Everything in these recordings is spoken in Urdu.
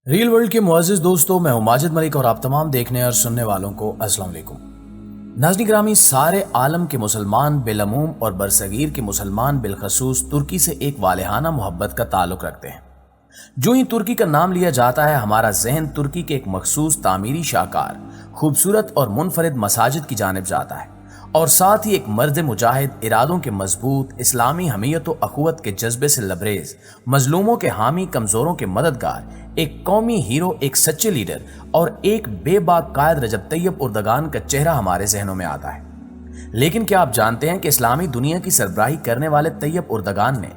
ریل ورلڈ کے معزز دوستوں، میں ہوں ماجد ملک اور آپ تمام دیکھنے اور سننے والوں کو السلام علیکم۔ ناظرین گرامی، سارے عالم کے مسلمان بالعموم اور برصغیر کے مسلمان بالخصوص ترکی سے ایک والہانہ محبت کا تعلق رکھتے ہیں۔ جو ہی ترکی کا نام لیا جاتا ہے، ہمارا ذہن ترکی کے ایک مخصوص تعمیری شاہکار، خوبصورت اور منفرد مساجد کی جانب جاتا ہے، اور ساتھ ہی ایک مرد مجاہد، ارادوں کے مضبوط، اسلامی حمیت و اخوت کے جذبے سے لبریز، مظلوموں کے حامی، کمزوروں کے مددگار، ایک قومی ہیرو، ایک سچے لیڈر اور ایک بے باک قائد رجب طیب اردگان کا چہرہ ہمارے ذہنوں میں آتا ہے۔ لیکن کیا آپ جانتے ہیں کہ اسلامی دنیا کی سربراہی کرنے والے طیب اردگان نے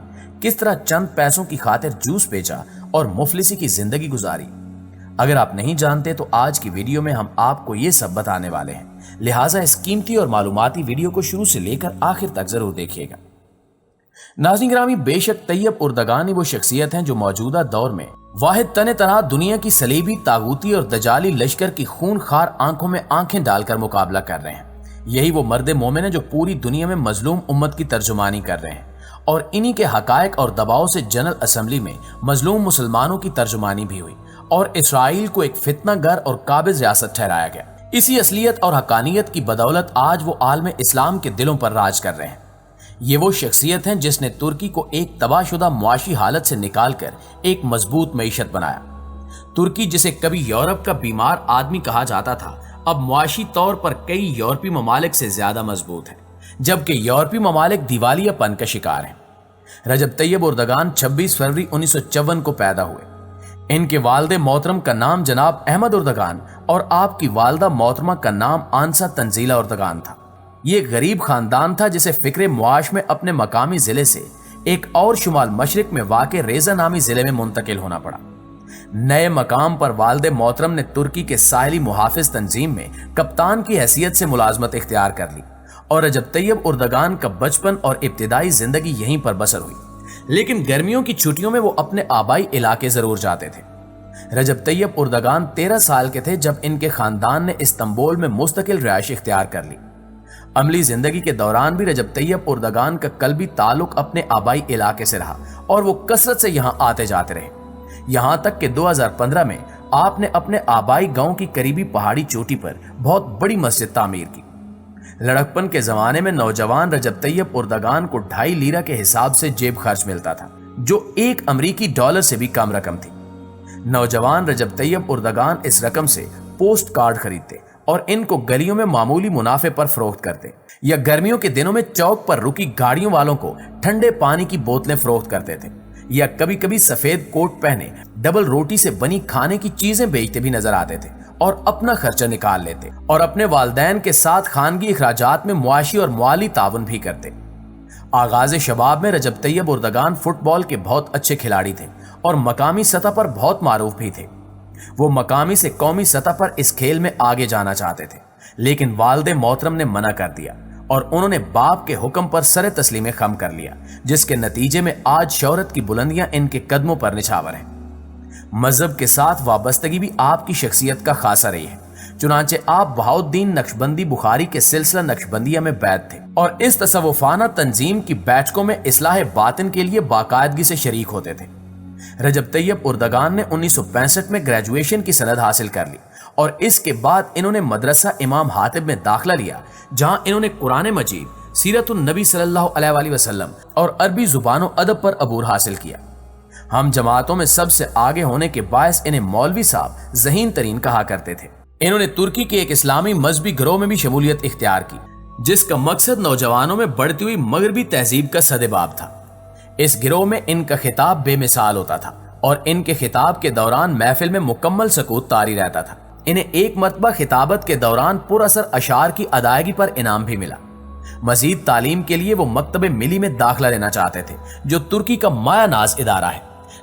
کس طرح چند پیسوں کی خاطر جوس بیچا اور مفلسی کی زندگی گزاری؟ اگر آپ نہیں جانتے تو آج کی ویڈیو میں ہم آپ کو یہ سب بتانے والے ہیں، لہٰذا اس قیمتی اور معلوماتی ویڈیو کو شروع سے لے کر آخر تک ضرور دیکھیے گا۔ ناظرین گرامی، بے شک طیب اردگان ہی وہ شخصیت ہیں جو موجودہ دور میں واحد تن تنہا دنیا کی صلیبی، طاغوتی اور دجالی لشکر کی خون خار آنکھوں میں آنکھیں ڈال کر مقابلہ کر رہے ہیں۔ یہی وہ مرد مومن ہے جو پوری دنیا میں مظلوم امت کی ترجمانی کر رہے ہیں، اور انہی کے حقائق اور دباؤ سے جنرل اسمبلی میں مظلوم مسلمانوں کی ترجمانی بھی ہوئی اور اسرائیل کو ایک فتنہ گر اور قابض ریاست ٹھہرایا گیا۔ اسی اصلیت اور حقانیت کی بدولت آج وہ عالم اسلام کے دلوں پر راج کر رہے ہیں۔ یہ وہ شخصیت ہیں جس نے ترکی کو ایک تباہ شدہ معاشی حالت سے نکال کر ایک مضبوط معیشت بنایا۔ ترکی، جسے کبھی یورپ کا بیمار آدمی کہا جاتا تھا، اب معاشی طور پر کئی یورپی ممالک سے زیادہ مضبوط ہے، جبکہ یورپی ممالک دیوالیہ پن کا شکار ہیں۔ رجب طیب اردگان 26 فروری 1954 کو پیدا ہوئے۔ ان کے والد محترم کا نام جناب احمد اردگان اور آپ کی والدہ محترمہ کا نام آنسا تنزیلہ اردگان تھا۔ یہ ایک غریب خاندان تھا جسے فکر معاش میں اپنے مقامی ضلع سے ایک اور شمال مشرق میں واقع ریزا نامی ضلع میں منتقل ہونا پڑا۔ نئے مقام پر والد محترم نے ترکی کے ساحلی محافظ تنظیم میں کپتان کی حیثیت سے ملازمت اختیار کر لی، اور رجب طیب اردگان کا بچپن اور ابتدائی زندگی یہیں پر بسر ہوئی۔ لیکن گرمیوں کی چھٹیوں میں وہ اپنے آبائی علاقے ضرور جاتے تھے۔ رجب طیب اردگان 13 سال کے تھے جب ان کے خاندان نے استنبول میں مستقل رہائش اختیار کر لی۔ عملی زندگی کے دوران بھی رجب طیب اردگان کا قلبی تعلق اپنے آبائی علاقے سے رہا اور وہ کثرت سے یہاں آتے جاتے رہے، یہاں تک کہ 2015 میں آپ نے اپنے آبائی گاؤں کی قریبی پہاڑی چوٹی پر بہت بڑی مسجد تعمیر کی۔ لڑکپن کے زمانے میں نوجوان رجب طیب اردگان کو 2.5 لیرہ کے حساب سے جیب خرچ ملتا تھا، جو $1 امریکی سے بھی کم رقم تھی۔ نوجوان رجب طیب اردگان اس رقم سے پوسٹ کارڈ خریدتے اور ان کو گلیوں میں معمولی منافع پر فروخت کرتے، یا گرمیوں کے دنوں میں چوک پر رکی گاڑیوں والوں کو ٹھنڈے پانی کی بوتلیں فروخت کرتے تھے، یا کبھی کبھی سفید کوٹ پہنے ڈبل روٹی سے بنی کھانے کی چیزیں بیچتے بھی نظر آتے تھے اور اپنا خرچہ نکال لیتے، اور اپنے والدین کے ساتھ خانگی اخراجات میں معاشی اور مالی تعاون بھی کرتے۔ آغاز شباب میں رجب طیب اردگان فٹ بال کے بہت اچھے کھلاڑی تھے اور مقامی سطح پر بہت معروف بھی تھے۔ وہ مقامی سے قومی سطح پر اس کھیل میں آگے جانا چاہتے تھے، لیکن والد محترم نے منع کر دیا اور انہوں نے باپ کے حکم پر سر تسلیم خم کر لیا، جس کے نتیجے میں آج شہرت کی بلندیاں ان کے قدموں پر نچھاور ہیں۔ مذہب کے ساتھ وابستگی بھی آپ کی شخصیت کا خاصہ رہی ہے، چنانچہ آپ بہاؤالدین نقشبندی بخاری کے سلسلہ نقشبندیہ میں بیعت تھے اور اس تصوفانہ تنظیم کی بیٹھکوں میں اصلاح باطن کے لیے باقاعدگی سے شریک ہوتے تھے۔ رجب طیب اردگان نے 1965 میں گریجویشن کی سند حاصل کر لی، اور اس کے بعد انہوں نے مدرسہ امام حاتب میں داخلہ لیا، جہاں انہوں نے قرآن مجید، سیرت النبی صلی اللہ علیہ وآلہ وسلم اور عربی زبان و ادب پر عبور حاصل کیا۔ ہم جماعتوں میں سب سے آگے ہونے کے باعث انہیں مولوی صاحب ذہین ترین کہا کرتے تھے۔ انہوں نے ترکی کے ایک اسلامی مذہبی گروہ میں بھی شمولیت اختیار کی، جس کا مقصد نوجوانوں میں بڑھتی ہوئی مغربی تہذیب کا سدباب تھا۔ اس گروہ میں ان کا خطاب بے مثال ہوتا تھا اور ان کے خطاب کے دوران محفل میں مکمل سکوت طاری رہتا تھا۔ انہیں ایک مرتبہ خطابت کے دوران پر اثر اشعار کی ادائیگی پر انعام بھی ملا۔ مزید تعلیم کے لیے وہ مکتب ملی میں داخلہ لینا چاہتے تھے، جو ترکی کا مایہ ناز ادارہ ہے،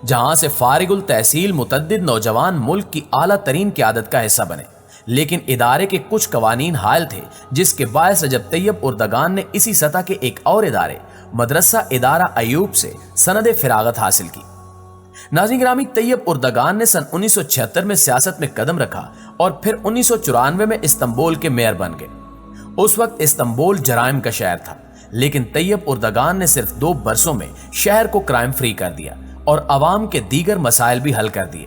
جہاں سے فارغ التحصیل متعدد نوجوان ملک کی اعلیٰ ترین قیادت کا حصہ بنے، لیکن ادارے کے کچھ قوانین حائل تھے، جس کے باعث رجب طیب اردگان نے اسی سطح کے ایک اور ادارے مدرسہ ادارہ ایوب سے سند فراغت حاصل کی۔ ناظرین گرامی، طیب اردگان نے سن 1976 میں سیاست میں قدم رکھا اور پھر 1994 میں استنبول کے میئر بن گئے۔ اس وقت استنبول جرائم کا شہر تھا، لیکن طیب اردگان نے صرف 2 برسوں میں شہر کو کرائم فری کر دیا اور عوام کے دیگر مسائل بھی حل کر دیے۔